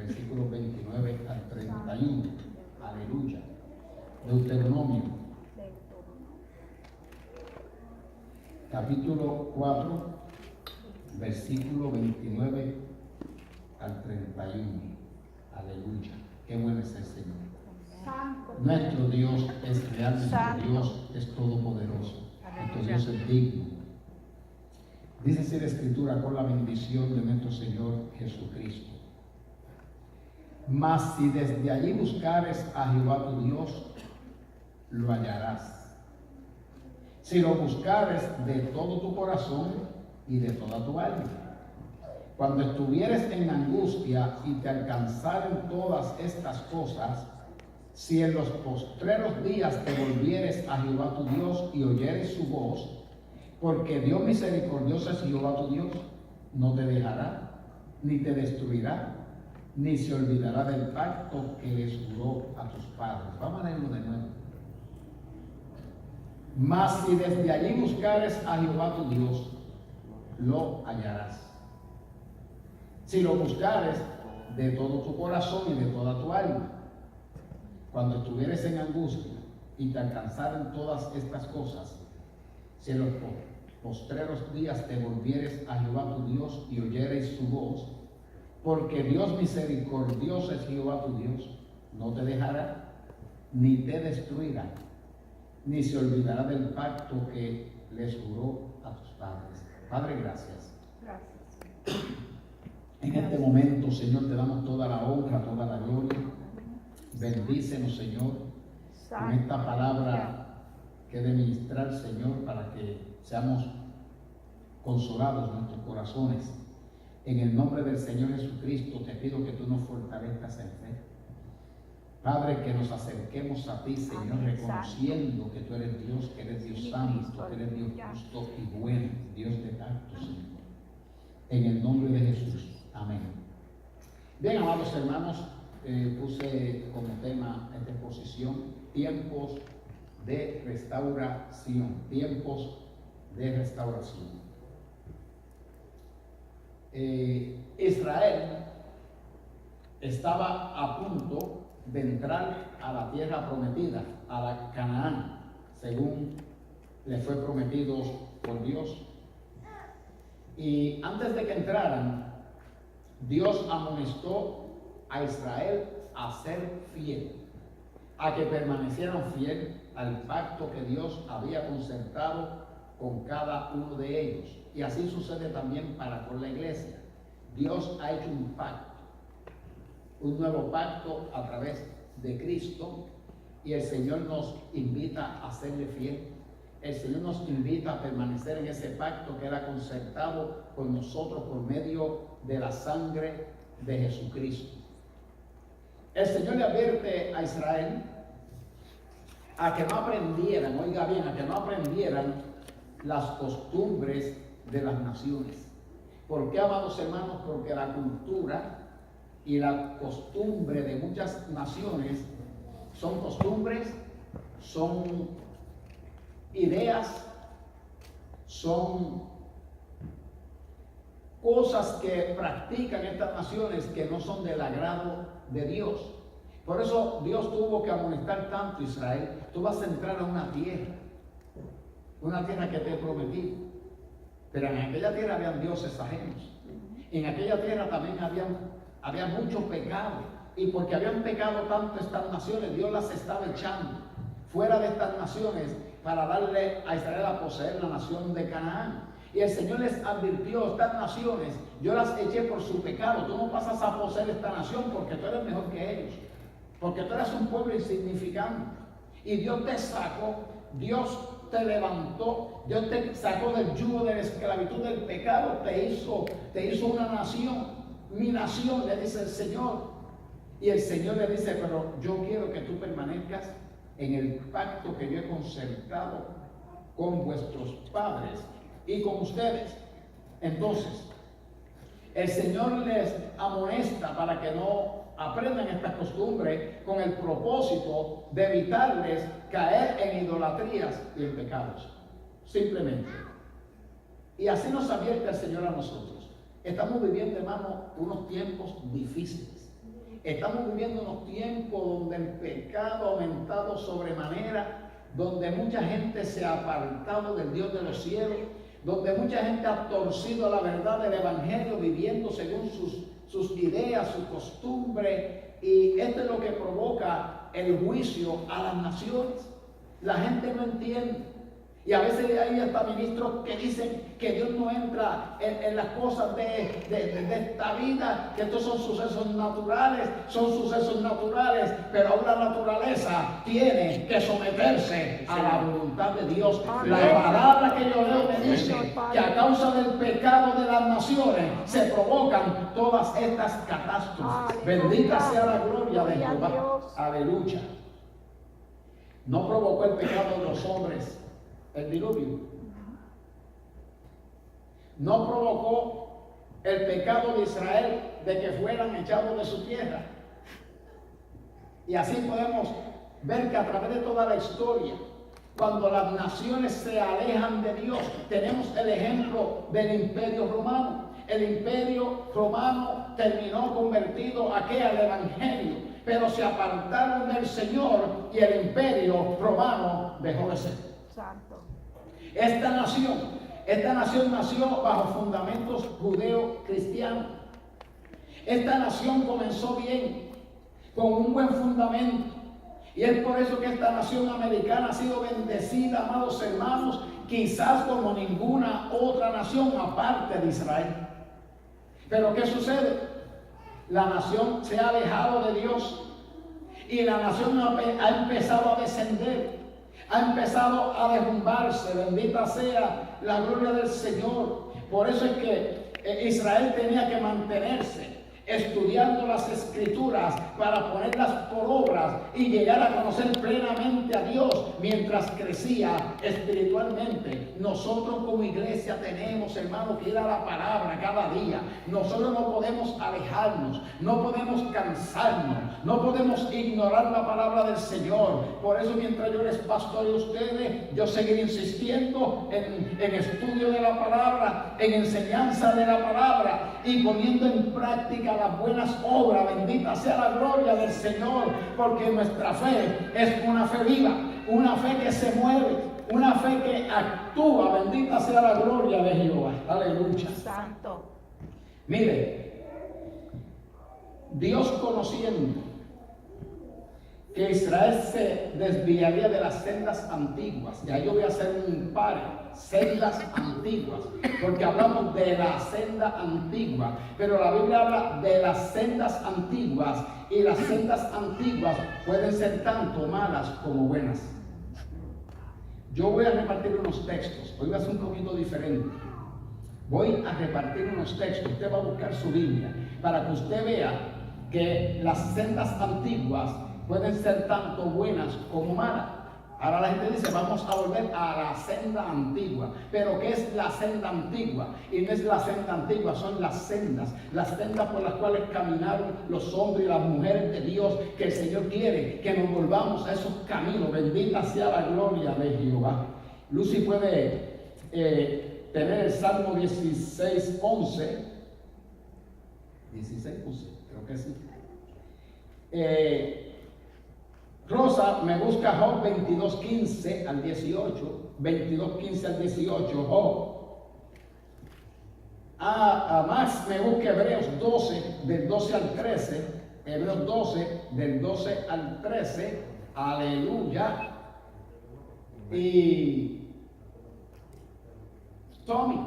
versículos 29 al 31. Aleluya. Deuteronomio, capítulo 4, versículo 29 al 31. Aleluya. Qué bueno es el Señor. Nuestro Dios es real, nuestro Dios es todopoderoso, nuestro Dios es digno. Dice así la Escritura, con la bendición de nuestro Señor Jesucristo. Mas si desde allí buscares a Jehová tu Dios, lo hallarás. Si lo buscares de todo tu corazón y de toda tu alma. Cuando estuvieres en angustia y te alcanzaren todas estas cosas, si en los postreros días te volvieres a Jehová tu Dios y oyeres su voz, porque Dios misericordioso es Jehová tu Dios, no te dejará, ni te destruirá, ni se olvidará del pacto que les juró a tus padres. Vamos a leerlo de nuevo. Mas si desde allí buscares a Jehová tu Dios, lo hallarás. Si lo buscares de todo tu corazón y de toda tu alma. Cuando estuvieres en angustia y te alcanzaren todas estas cosas, si en los postreros días te volvieres a Jehová tu Dios y oyeres su voz, porque Dios misericordioso es Jehová tu Dios, no te dejará, ni te destruirá, ni se olvidará del pacto que les juró a tus padres. Padre, gracias. Gracias. En este momento, Señor, te damos toda la honra, toda la gloria. Bendícenos, Señor, con esta palabra que he de ministrar, Señor, para que seamos consolados en nuestros corazones. En el nombre del Señor Jesucristo te pido que tú nos fortalezcas en fe. Padre, que nos acerquemos a ti, Señor, reconociendo que tú eres Dios, que eres Dios santo, que eres Dios justo y bueno, Dios de pacto, Señor. En el nombre de Jesús. Amén. Bien, amados hermanos, puse como tema esta exposición tiempos de restauración. Tiempos de restauración. Israel estaba a punto de entrar a la tierra prometida, a la Canaán, según le fue prometido por Dios. Y antes de que entraran, Dios amonestó a Israel a ser fiel, a que permanecieran fiel al pacto que Dios había concertado con cada uno de ellos. Y así sucede también con la iglesia. Dios ha hecho un pacto, un nuevo pacto a través de Cristo, y el Señor nos invita a serle fiel. El Señor nos invita a permanecer en ese pacto que era concertado con nosotros por medio de la sangre de Jesucristo. El Señor le advierte a Israel a que no aprendieran, oiga bien, a que no aprendieran las costumbres de las naciones. ¿Por qué, amados hermanos? Porque la cultura y la costumbre de muchas naciones son costumbres, son ideas, son cosas que practican estas naciones que no son del agrado de Dios. Por eso Dios tuvo que amonestar tanto a Israel. Tú vas a entrar a una tierra que te he prometido. Pero en aquella tierra habían dioses ajenos. En aquella tierra también había mucho pecado. Y porque habían pecado tanto estas naciones, Dios las estaba echando fuera de estas naciones para darle a Israel a poseer la nación de Canaán. Y el Señor les advirtió: estas naciones yo las eché por su pecado. Tú no pasas a poseer esta nación porque tú eres mejor que ellos, porque tú eres un pueblo insignificante. Y Dios te sacó, Dios te levantó, Dios te sacó del yugo de la esclavitud del pecado, te hizo una nación, mi nación, le dice el Señor. Y el Señor le dice: pero yo quiero que tú permanezcas en el pacto que yo he concertado con vuestros padres y con ustedes. Entonces, el Señor les amonesta para que no aprendan estas costumbres, con el propósito de evitarles caer en idolatrías y en pecados. Simplemente. Y así nos advierte el Señor a nosotros. Estamos viviendo, hermano, unos tiempos difíciles. estamos viviendo unos tiempos donde el pecado ha aumentado sobremanera, donde mucha gente se ha apartado del Dios de los cielos, donde mucha gente ha torcido la verdad del Evangelio viviendo según sus ideas, su costumbre, y esto es lo que provoca el juicio a las naciones. La gente no entiende. Y a veces hay hasta ministros que dicen que Dios no entra en las cosas de esta vida, que estos son sucesos naturales, pero aún la naturaleza tiene que someterse a la voluntad de Dios. La palabra que yo leo me dice que a causa del pecado de las naciones se provocan todas estas catástrofes. Bendita sea la gloria de Jehová. Aleluya. No provocó el pecado de los hombres el diluvio. No provocó el pecado de Israel de que fueran echados de su tierra. Y así podemos ver que a través de toda la historia, cuando las naciones se alejan de Dios, tenemos el ejemplo del Imperio Romano. El Imperio Romano terminó convertido aquí al Evangelio, pero se apartaron del Señor y el Imperio Romano dejó de ser. Santo. Esta nación nació bajo fundamentos judeo-cristianos. Esta nación comenzó bien, con un buen fundamento. Y es por eso que esta nación americana ha sido bendecida, amados hermanos, quizás como ninguna otra nación aparte de Israel. Pero ¿qué sucede? La nación se ha alejado de Dios y la nación ha empezado a descender. Ha empezado a derrumbarse. Bendita sea la gloria del Señor. Por eso es que Israel tenía que mantenerse estudiando las Escrituras para ponerlas por obras y llegar a conocer plenamente a Dios mientras crecía espiritualmente. Nosotros como iglesia tenemos, hermanos, que ir a la palabra cada día. Nosotros no podemos alejarnos, no podemos cansarnos, no podemos ignorar la palabra del Señor. Por eso mientras yo les pastoreo a ustedes, yo seguiré insistiendo en estudio de la palabra, en enseñanza de la palabra y poniendo en práctica las buenas obras. Bendita sea la gloria del Señor, porque nuestra fe es una fe viva, una fe que se mueve, una fe que actúa. Bendita sea la gloria de Jehová. Aleluya. Santo. Mire, Dios conociendo que Israel se desviaría de las sendas antiguas, ya yo voy a hacer un par, sendas antiguas, porque hablamos de la senda antigua, pero la Biblia habla de las sendas antiguas, y las sendas antiguas pueden ser tanto malas como buenas. Yo voy a repartir unos textos, hoy va a ser un poquito diferente. Voy a repartir unos textos, usted va a buscar su Biblia, para que usted vea que las sendas antiguas pueden ser tanto buenas como malas. Ahora la gente dice, vamos a volver a la senda antigua. Pero ¿qué es la senda antigua? Y no es la senda antigua, son las sendas por las cuales caminaron los hombres y las mujeres de Dios, que el Señor quiere que nos volvamos a esos caminos. Bendita sea la gloria de Jehová. Lucy puede tener el Salmo 16:11. 16:11, creo que sí. Rosa me busca Job 22:15 al 18. 22:15 al 18, Job. Max me busca Hebreos 12, del 12 al 13. Hebreos 12, del 12 al 13. Aleluya. Y Tommy,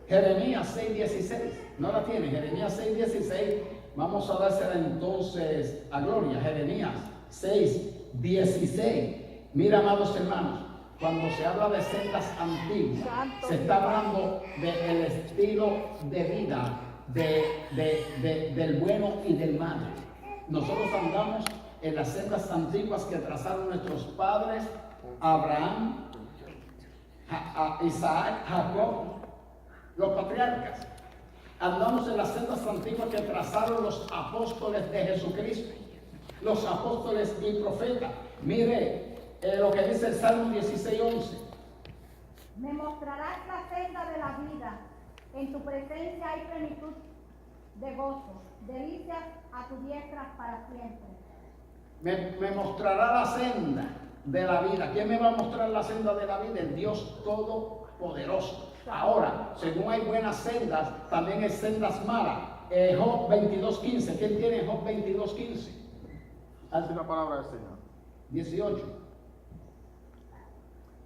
Jeremías 6:16. ¿No la tiene? Jeremías 6:16. Vamos a dársela entonces a Gloria. Jeremías 6:16. Mira, amados hermanos, cuando se habla de sendas antiguas, se está hablando del estilo de vida del bueno y del malo. Nosotros andamos en las sendas antiguas que trazaron nuestros padres, Abraham, Isaac, Jacob, los patriarcas. Andamos en las sendas antiguas que trazaron los apóstoles de Jesucristo, los apóstoles y profetas. Mire lo que dice el Salmo 16:11. Me mostrarás la senda de la vida, en tu presencia hay plenitud de gozo, delicias a tu diestra para siempre. Me mostrará la senda de la vida. ¿Quién me va a mostrar la senda de la vida? El Dios Todopoderoso. Ahora, según hay buenas sendas, también hay sendas malas. Job 22:15. ¿Quién tiene Job 22:15? Así la palabra del Señor. 18.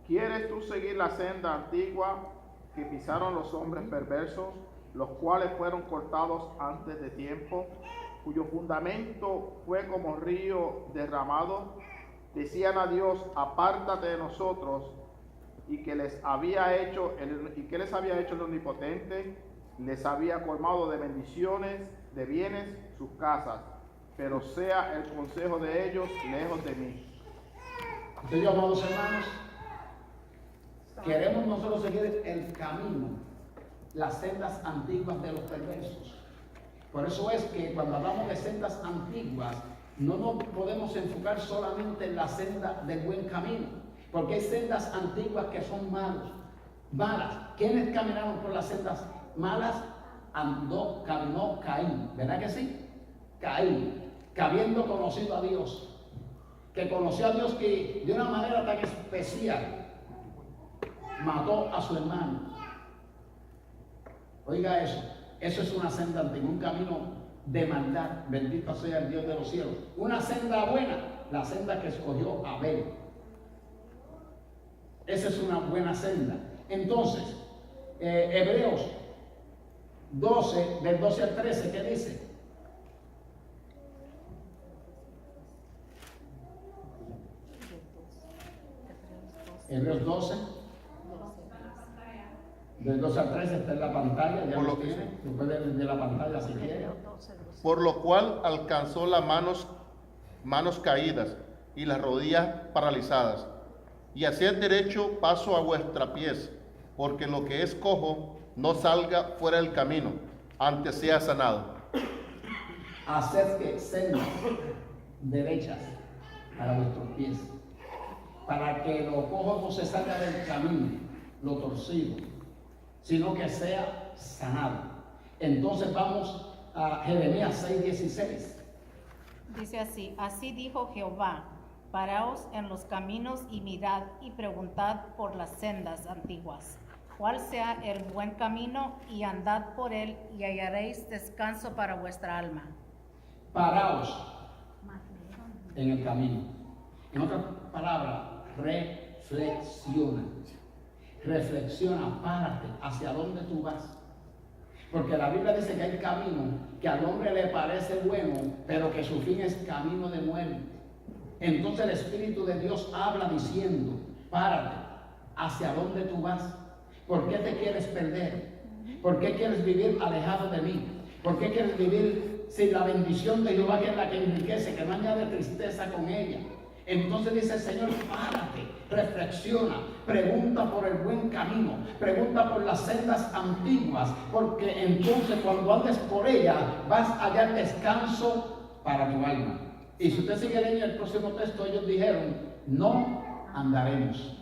¿Quieres tú seguir la senda antigua que pisaron los hombres perversos, los cuales fueron cortados antes de tiempo, cuyo fundamento fue como río derramado? Decían a Dios: apártate de nosotros. ¿Y que les había hecho el Omnipotente? Les había colmado de bendiciones, de bienes, sus casas, pero sea el consejo de ellos lejos de mí. Entonces, amados hermanos, queremos nosotros seguir el camino, las sendas antiguas de los perversos. Por eso es que cuando hablamos de sendas antiguas, no nos podemos enfocar solamente en la senda del buen camino, porque hay sendas antiguas que son malas. ¿Quiénes caminaron por las sendas malas? Caminó Caín, ¿verdad que sí? Caín, que habiendo conocido a Dios, que conoció a Dios que de una manera tan especial, mató a su hermano. Oiga eso es una senda antigua, un camino de maldad. Bendito sea el Dios de los cielos. Una senda buena, la senda que escogió Abel. Esa es una buena senda. Entonces, Hebreos 12, del 12 al 13, ¿qué dice? Hebreos 12, del 12 al 13 está en la pantalla, ya lo tiene, lo puede ver de la pantalla si quiere. Por lo cual alcanzó las manos caídas y las rodillas paralizadas, y haced derecho paso a vuestros pies, porque lo que es cojo no salga fuera del camino, antes sea sanado. Haced que sendas derechas para vuestros pies, para que lo cojo no se salga del camino, lo torcido, sino que sea sanado. Entonces vamos a Jeremías 6:16. Dice así: así dijo Jehová, paraos en los caminos y mirad y preguntad por las sendas antiguas, cuál sea el buen camino, y andad por él y hallaréis descanso para vuestra alma. Paraos en el camino. En otras palabras, reflexiona. Reflexiona, párate, hacia dónde tú vas. Porque la Biblia dice que hay camino que al hombre le parece bueno, pero que su fin es camino de muerte. Entonces el Espíritu de Dios habla diciendo: párate, hacia dónde tú vas. ¿Por qué te quieres perder? ¿Por qué quieres vivir alejado de mí? ¿Por qué quieres vivir sin la bendición de Jehová, que es la que enriquece, que no añade tristeza con ella? Entonces dice el Señor: párate, reflexiona, pregunta por el buen camino, pregunta por las sendas antiguas, porque entonces cuando andes por ella vas a hallar descanso para tu alma. Y si usted sigue leyendo el próximo texto, ellos dijeron: no andaremos.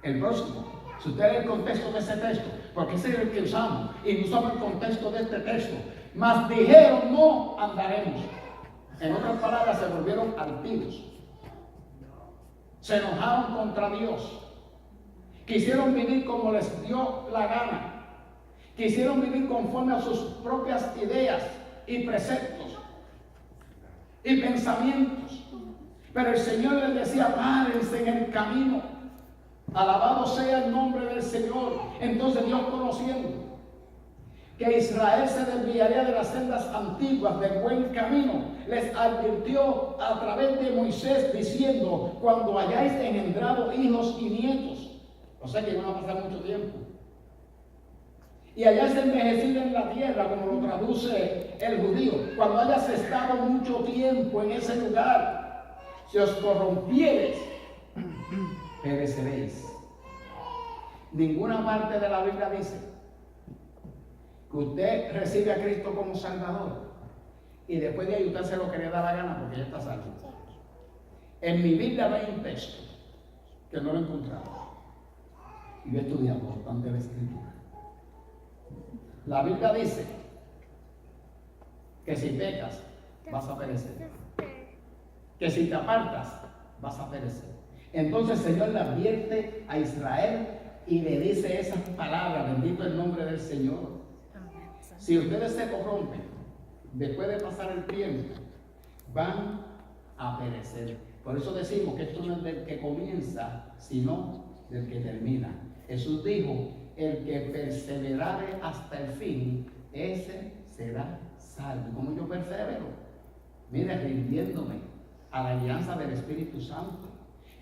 El próximo, si usted lee el contexto de ese texto, porque ese es el que usamos, y no usamos el contexto de este texto, mas dijeron: no andaremos. En otras palabras, se volvieron altivos. Se enojaron contra Dios. Quisieron vivir como les dio la gana. Quisieron vivir conforme a sus propias ideas y preceptos y pensamientos. Pero el Señor les decía: párense en el camino. Alabado sea el nombre del Señor. Entonces Dios, conociendo que Israel se desviaría de las sendas antiguas del buen camino, les advirtió a través de Moisés diciendo: cuando hayáis engendrado hijos y nietos, o sea que van a pasar mucho tiempo, y hayáis envejecido en la tierra, como lo traduce el judío, cuando hayas estado mucho tiempo en ese lugar, si os corrompiereis, pereceréis. Ninguna parte de la Biblia dice que usted recibe a Cristo como Salvador y después de ahí usted hace lo que le da la gana porque ya está salvo. En mi Biblia hay un texto que no lo he encontrado y yo he estudiado bastante la Escritura. La Biblia dice que si pecas, vas a perecer. Que si te apartas, vas a perecer. Entonces el Señor le advierte a Israel y le dice esas palabras, bendito el nombre del Señor. Si ustedes se corrompen, después de pasar el tiempo, van a perecer. Por eso decimos que esto no es del que comienza, sino del que termina. Jesús dijo, el que perseverare hasta el fin, ese será salvo. ¿Cómo yo persevero? Mire, rindiéndome a la alianza del Espíritu Santo,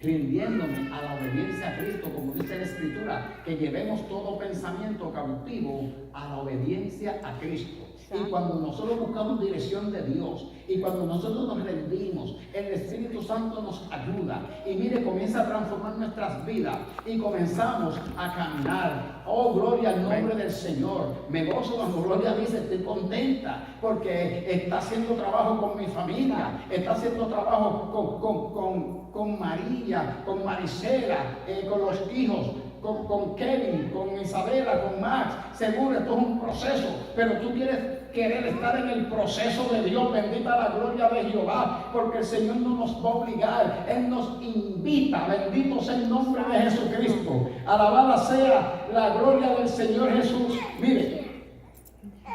rindiéndome a la obediencia a Cristo, como dice la Escritura, que llevemos todo pensamiento cautivo a la obediencia a Cristo. Y cuando nosotros buscamos dirección de Dios, y cuando nosotros nos rendimos, el Espíritu Santo nos ayuda. Y mire, comienza a transformar nuestras vidas. Y comenzamos a caminar. Oh, gloria al nombre del Señor. Me gozo cuando Gloria dice, estoy contenta, porque está haciendo trabajo con mi familia. Está haciendo trabajo con María, con Marisela, con los hijos. Con Kevin, con Isabela, con Max. Seguro esto es un proceso, pero tú quieres querer estar en el proceso de Dios. Bendita la gloria de Jehová, porque el Señor no nos va a obligar, Él nos invita. Bendito sea el nombre de Jesucristo. Alabada sea la gloria del Señor Jesús. Mire,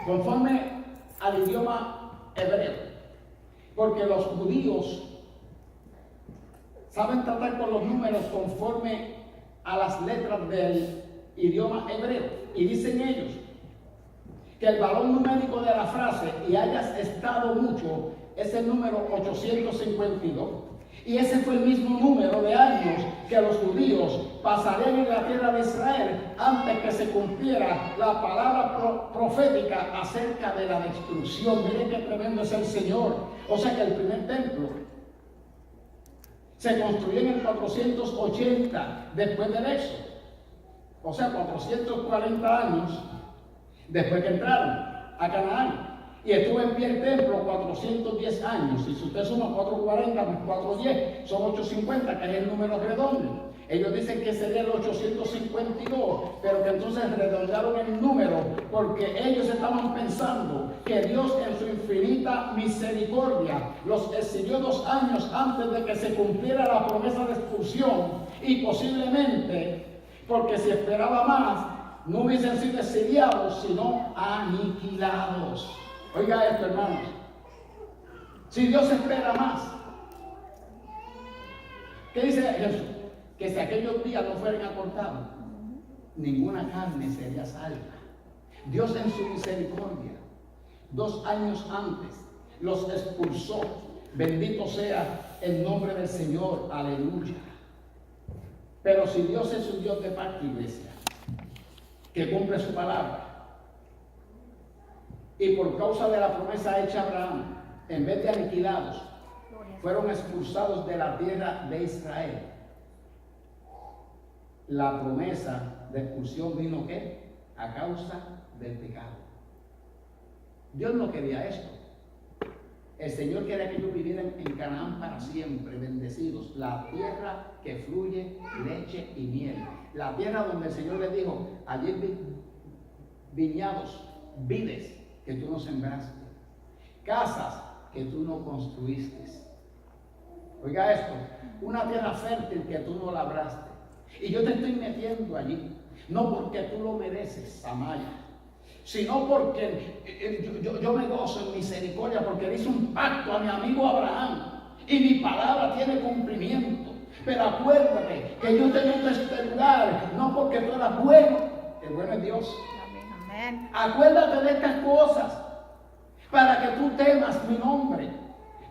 conforme al idioma hebreo, porque los judíos saben tratar con los números conforme a las letras del idioma hebreo, y dicen ellos que el valor numérico de la frase "y hayas estado mucho" es el número 852, y ese fue el mismo número de años que los judíos pasarían en la tierra de Israel antes que se cumpliera la palabra profética acerca de la destrucción. Miren qué tremendo es el Señor. O sea que el primer templo se construyó en el 480 después del Éxodo. O sea, 440 años después que entraron a Canaán. Y estuvo en pie el templo 410 años. Y si usted suma 440 más 410, son 850, que es el número redondo. Ellos dicen que sería el 852, pero que entonces redondearon el número porque ellos estaban pensando que Dios en su infinita misericordia los exilió 2 años antes de que se cumpliera la promesa de expulsión, y posiblemente porque si esperaba más no hubiesen sido exiliados sino aniquilados. Oiga esto, hermanos, si Dios espera más, ¿qué dice Jesús? Que si aquellos días no fueran acortados, ninguna carne sería salva. Dios en su misericordia, 2 años antes, los expulsó. Bendito sea el nombre del Señor, aleluya. Pero si Dios es un Dios de pacto, iglesia, que cumple su palabra, y por causa de la promesa hecha a Abraham, en vez de aniquilados, fueron expulsados de la tierra de Israel, la promesa de expulsión vino ¿qué? A causa del pecado. Dios no quería esto. El Señor quería que ellos vivieran en Canaán para siempre, bendecidos, la tierra que fluye leche y miel, la tierra donde el Señor les dijo, allí hay viñados, vides que tú no sembraste, casas que tú no construiste. Oiga esto, una tierra fértil que tú no labraste. Y yo te estoy metiendo allí, no porque tú lo mereces, Amaya, sino porque yo me gozo en misericordia, porque le hice un pacto a mi amigo Abraham, y mi palabra tiene cumplimiento. Pero acuérdate que yo te meto a este lugar, no porque tú eras bueno, el bueno es Dios. Amén. Acuérdate de estas cosas, para que tú temas mi nombre,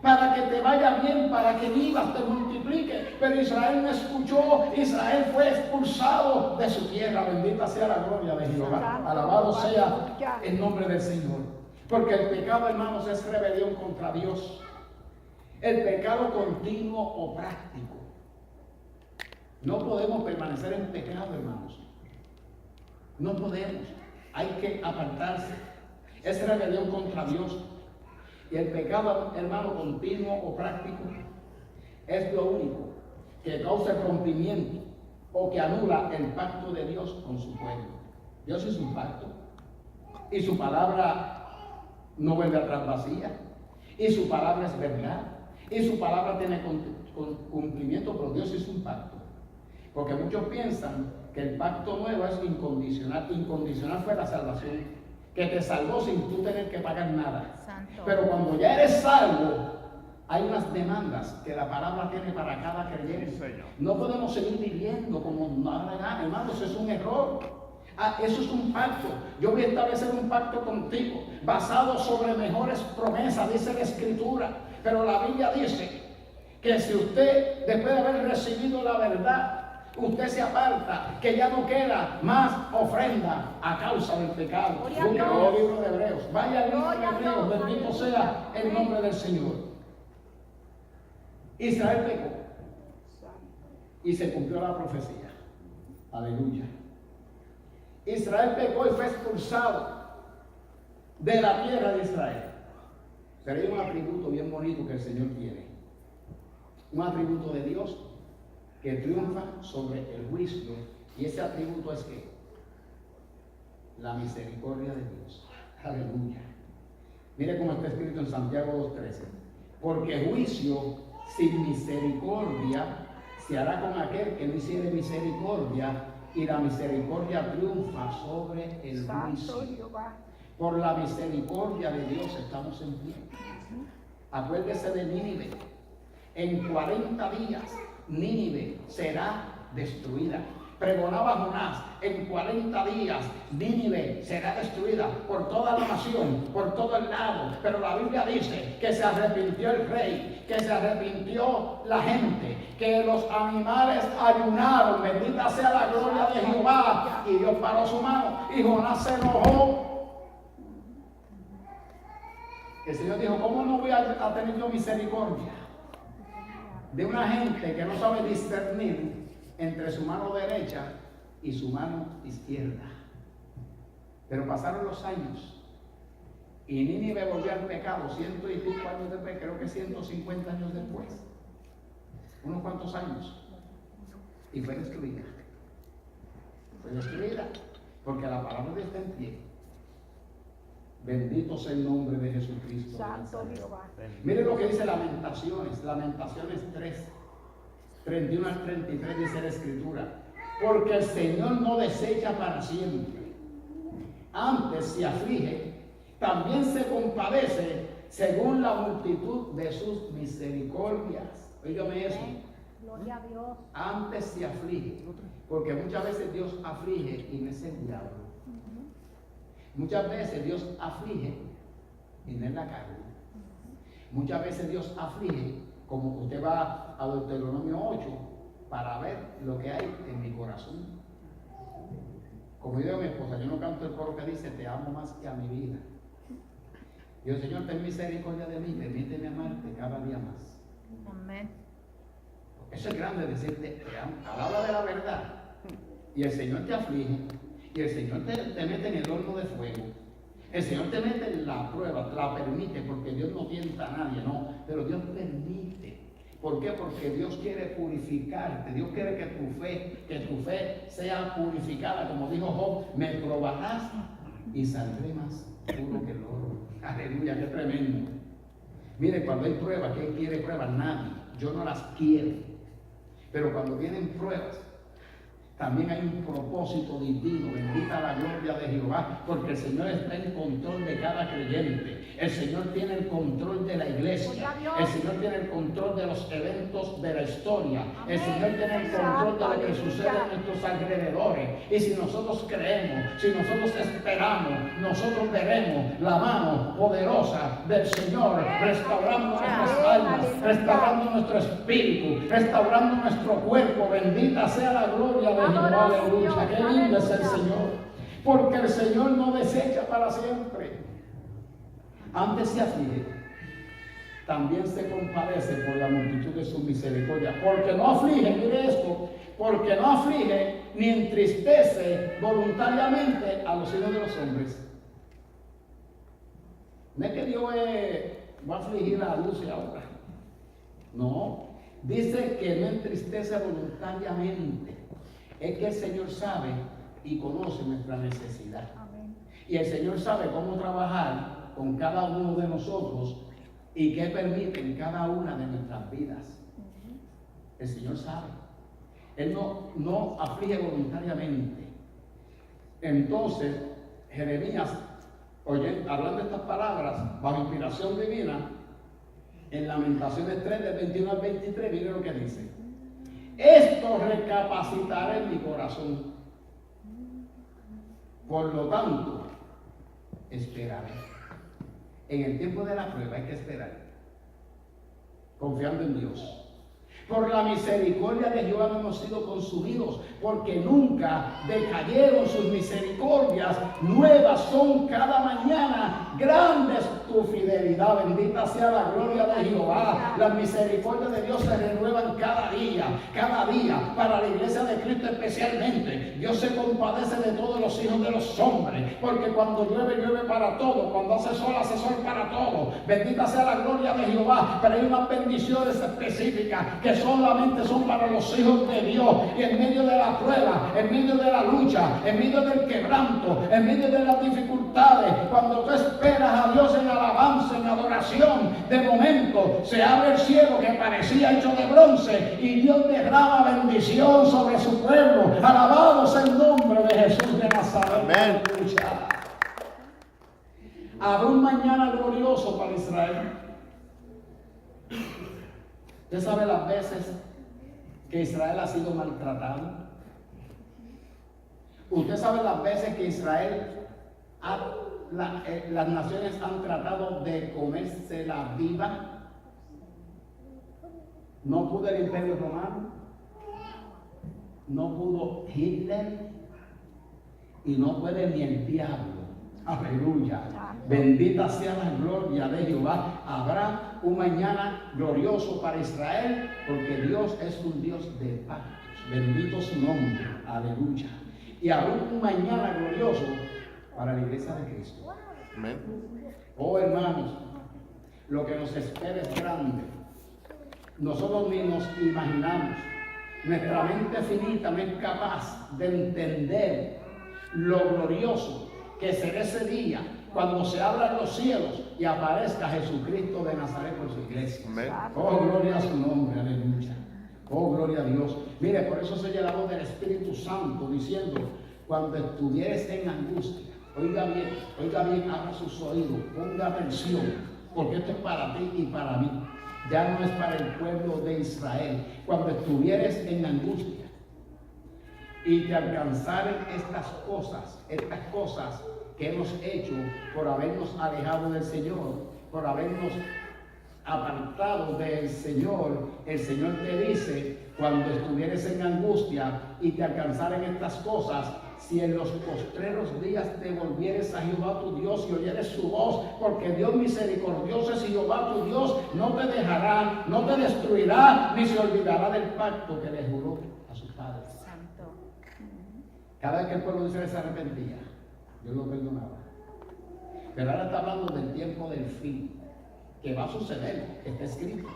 para que te vaya bien, para que vivas, te multiplique. Pero Israel no escuchó, Israel fue expulsado de su tierra. Bendita sea la gloria de Jehová, alabado sea el nombre del Señor. Porque el pecado, hermanos, es rebelión contra Dios. El pecado continuo o práctico. No podemos permanecer en pecado, hermanos. No podemos. Hay que apartarse. Es rebelión contra Dios. Y el pecado, hermano, continuo o práctico es lo único que causa el rompimiento o que anula el pacto de Dios con su pueblo. Dios es un pacto y su palabra no vuelve atrás vacía. Y su palabra es verdad. Y su palabra tiene cumplimiento, pero Dios hizo un pacto. Porque muchos piensan que el pacto nuevo es incondicional. Incondicional fue la salvación, que te salvó sin tú tener que pagar nada. Santo. Pero cuando ya eres salvo, hay unas demandas que la palabra tiene para cada creyente. Sí, Señor. No podemos seguir viviendo como nos da la gana, hermanos, eso es un error. Eso es un pacto. Yo voy a establecer un pacto contigo basado sobre mejores promesas, dice la Escritura. Pero la Biblia dice que si usted, después de haber recibido la verdad, usted se aparta, que ya no queda más ofrenda a causa del pecado. Gloria a Busque Dios. el libro de Hebreos. Vaya al libro de Gloria a Hebreos. Dios. Bendito sea el nombre del Señor. Israel pecó y se cumplió la profecía. Aleluya. Israel pecó y fue expulsado de la tierra de Israel. Pero hay un atributo bien bonito que el Señor tiene. Un atributo de Dios que triunfa sobre el juicio. Y ese atributo es que la misericordia de Dios. Aleluya. Mire cómo está escrito en Santiago 2:13. Porque juicio sin misericordia se hará con aquel que no hiciere misericordia, y la misericordia triunfa sobre el juicio. Por la misericordia de Dios estamos en pie. Acuérdese de Nínive. En 40 días Nínive será destruida. Pregonaba Jonás, en 40 días Nínive será destruida por toda la nación, por todo el lado. Pero la Biblia dice que se arrepintió el rey, que se arrepintió la gente, que los animales ayunaron. Bendita sea la gloria de Jehová. Y Dios paró su mano y Jonás se enojó. El Señor dijo, ¿cómo no voy a tener yo misericordia de una gente que no sabe discernir entre su mano derecha y su mano izquierda? Pero pasaron los años y Nínive volvió al pecado, 100 y pico años después, creo que 150 años después, unos cuantos años, y fue destruida. Fue destruida porque la palabra de Dios está en pie. Bendito sea el nombre de Jesucristo. Santo Jehová. Miren lo que dice Lamentaciones 3, 31 al 33 dice la Escritura. Porque el Señor no desecha para siempre, antes se aflige, también se compadece según la multitud de sus misericordias. Óigame eso. Gloria a Dios. Antes se aflige, porque muchas veces Dios aflige y no es el diablo. Muchas veces Dios aflige y no es la carne. Muchas veces Dios aflige, como usted va a Deuteronomio 8 para ver lo que hay en mi corazón. Como yo digo a mi esposa, yo no canto el coro que dice te amo más que a mi vida. Yo, Señor, ten misericordia de mí, permíteme amarte cada día más. Amén. Eso es grande decirte te amo. Habla de la verdad y el Señor te aflige. Y el Señor te mete en el horno de fuego. El Señor te mete en la prueba, te la permite, porque Dios no tienta a nadie, no. Pero Dios permite. ¿Por qué? Porque Dios quiere purificarte. Dios quiere que tu fe sea purificada. Como dijo Job, me probarás y saldré más puro que el oro. Aleluya, qué tremendo. Mire, cuando hay pruebas, ¿quién quiere pruebas? Nadie. Yo no las quiero. Pero cuando vienen pruebas, también hay un propósito divino. Bendita la gloria de Jehová, porque el Señor está en control de cada creyente. El Señor tiene el control de la iglesia. El Señor tiene el control de los eventos de la historia. El Señor tiene el control de lo que sucede en nuestros alrededores. Y si nosotros creemos, si nosotros esperamos, nosotros veremos la mano poderosa del Señor restaurando nuestras almas, restaurando nuestro espíritu, restaurando nuestro cuerpo. Bendita sea la gloria de Jehová, aleluya. Qué lindo es el Señor, porque el Señor no desecha para siempre. Antes se aflige, también se compadece por la multitud de su misericordia. Porque no aflige, mire esto, porque no aflige ni entristece voluntariamente a los hijos de los hombres. No es que Dios va a afligir a luz y ahora. No, dice que no entristece voluntariamente. Es que el Señor sabe y conoce nuestra necesidad. Amén. Y el Señor sabe cómo trabajar con cada uno de nosotros y qué permite en cada una de nuestras vidas. El Señor sabe. Él no aflige voluntariamente. Entonces, Jeremías, hablando estas palabras, bajo inspiración divina, en Lamentaciones 3, del 21 al 23, miren lo que dice. Esto recapacitaré en mi corazón. Por lo tanto, esperaré. En el tiempo de la prueba hay que esperar, confiando en Dios. Por la misericordia de Jehová no hemos sido consumidos, porque nunca decayeron sus misericordias. Nuevas son cada mañana, grande es tu fidelidad. Bendita sea la gloria de Jehová. Las misericordias de Dios se renuevan cada día, para la iglesia de Cristo especialmente. Dios se compadece de todos los hijos de los hombres, porque cuando llueve, llueve para todos, cuando hace sol para todos. Bendita sea la gloria de Jehová. Pero hay unas bendiciones específicas que solamente son para los hijos de Dios. Y en medio de la prueba, en medio de la lucha, en medio del quebranto, en medio de las dificultades, cuando tú esperas a Dios en alabanza, en adoración, de momento se abre el cielo que parecía hecho de bronce y Dios derrama bendición sobre su pueblo. Alabado sea el nombre de Jesús de Nazaret. Amén. Habrá un mañana glorioso para Israel. ¿Usted sabe las veces que Israel ha sido maltratado? ¿Usted sabe las veces que Israel, las naciones han tratado de comérsela viva? No pudo el Imperio Romano, no pudo Hitler y no puede ni el diablo. Aleluya. Bendita sea la gloria de Jehová. Habrá un mañana glorioso para Israel, porque Dios es un Dios de pactos. Bendito su nombre. Aleluya. Y habrá un mañana glorioso para la iglesia de Cristo. Amén. Oh hermanos, lo que nos espera es grande. Nosotros ni nos imaginamos. Nuestra mente finita no es capaz de entender lo glorioso que será ese día cuando se abran los cielos y aparezca Jesucristo de Nazaret por su iglesia. Amén. Oh, gloria a su nombre, aleluya. Oh, gloria a Dios. Mire, por eso se oye la voz del Espíritu Santo diciendo, cuando estuvieres en angustia, oiga bien, abra sus oídos, ponga atención, porque esto es para ti y para mí. Ya no es para el pueblo de Israel. Cuando estuvieres en angustia y te alcanzaren estas cosas que hemos hecho por habernos alejado del Señor, por habernos apartado del Señor, el Señor te dice, cuando estuvieres en angustia y te alcanzaren estas cosas, si en los postreros días te volvieres a Jehová tu Dios y oyeres su voz, porque Dios misericordioso es Jehová tu Dios, no te dejará, no te destruirá, ni se olvidará del pacto que le juró a sus padres. Santo. Cada vez que el pueblo de Israel se arrepentía, Dios lo perdonaba. Pero ahora está hablando del tiempo del fin, que va a suceder, que está escrito.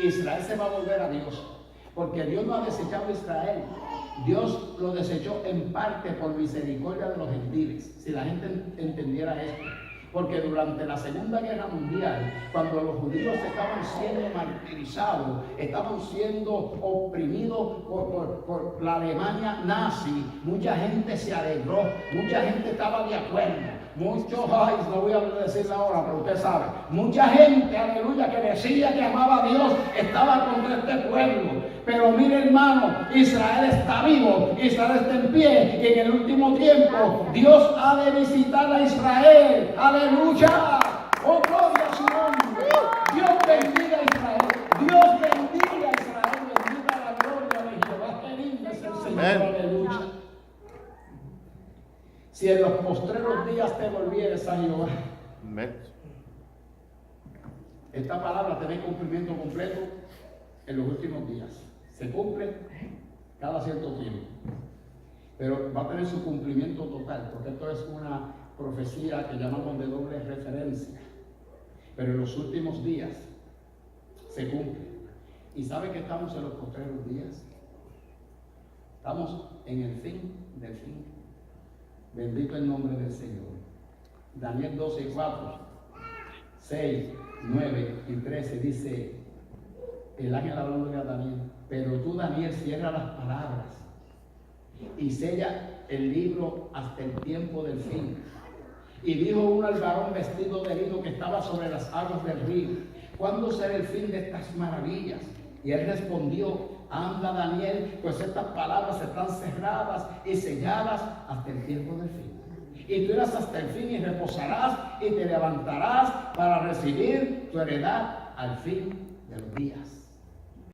Israel se va a volver a Dios, porque Dios no ha desechado a Israel. Dios lo desechó en parte por misericordia de los gentiles, si la gente entendiera esto. Porque durante la Segunda Guerra Mundial, cuando los judíos estaban siendo martirizados, estaban siendo oprimidos por la Alemania nazi, mucha gente se alegró, mucha gente estaba de acuerdo. Muchos, no voy a decirlo ahora, pero usted sabe, mucha gente, aleluya, que decía que amaba a Dios, estaba contra este pueblo. Pero mire, hermano, Israel está vivo, Israel está en pie, y en el último tiempo Dios ha de visitar a Israel. Aleluya. Oh, gloria a su nombre. Dios bendiga a Israel. Dios bendiga a Israel. Bendiga la gloria de Jehová. Qué lindo es el Señor. Amén. Aleluya. Si en los postreros días te volvieres a Jehová. Amén. Esta palabra tiene cumplimiento completo en los últimos días. Se cumple cada cierto tiempo, pero va a tener su cumplimiento total, porque esto es una profecía que llamamos de doble referencia. Pero en los últimos días se cumple. ¿Y sabe que estamos en los postreros días? Estamos en el fin del fin. Bendito el nombre del Señor. Daniel 12:4 6, 9 y 13 dice el ángel hablándole a Daniel: pero tú, Daniel, cierra las palabras y sella el libro hasta el tiempo del fin. Y dijo uno al varón vestido de lino que estaba sobre las aguas del río: ¿cuándo será el fin de estas maravillas? Y él respondió: anda, Daniel, pues estas palabras están cerradas y selladas hasta el tiempo del fin. Y tú irás hasta el fin y reposarás y te levantarás para recibir tu heredad al fin de los días.